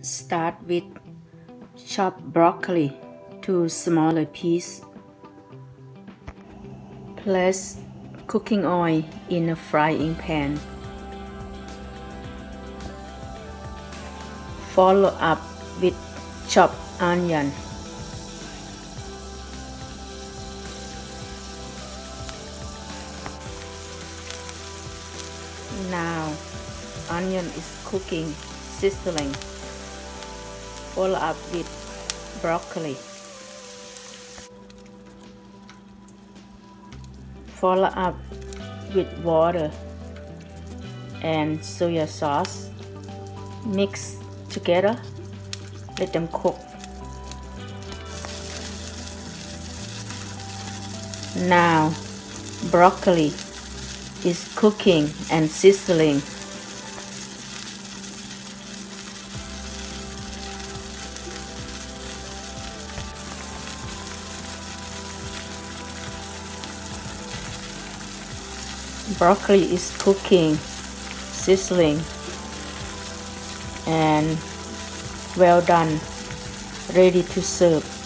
Start with chop broccoli to smaller pieces. Place cooking oil in a frying pan. Follow up with chopped onion. Now, onion is cooking, sizzling. Follow up with broccoli. Follow up with water and soy sauce. Mix together. Let them cook. Now, broccoli is cooking and sizzling. Broccoli is cooking, sizzling, and well done, ready to serve.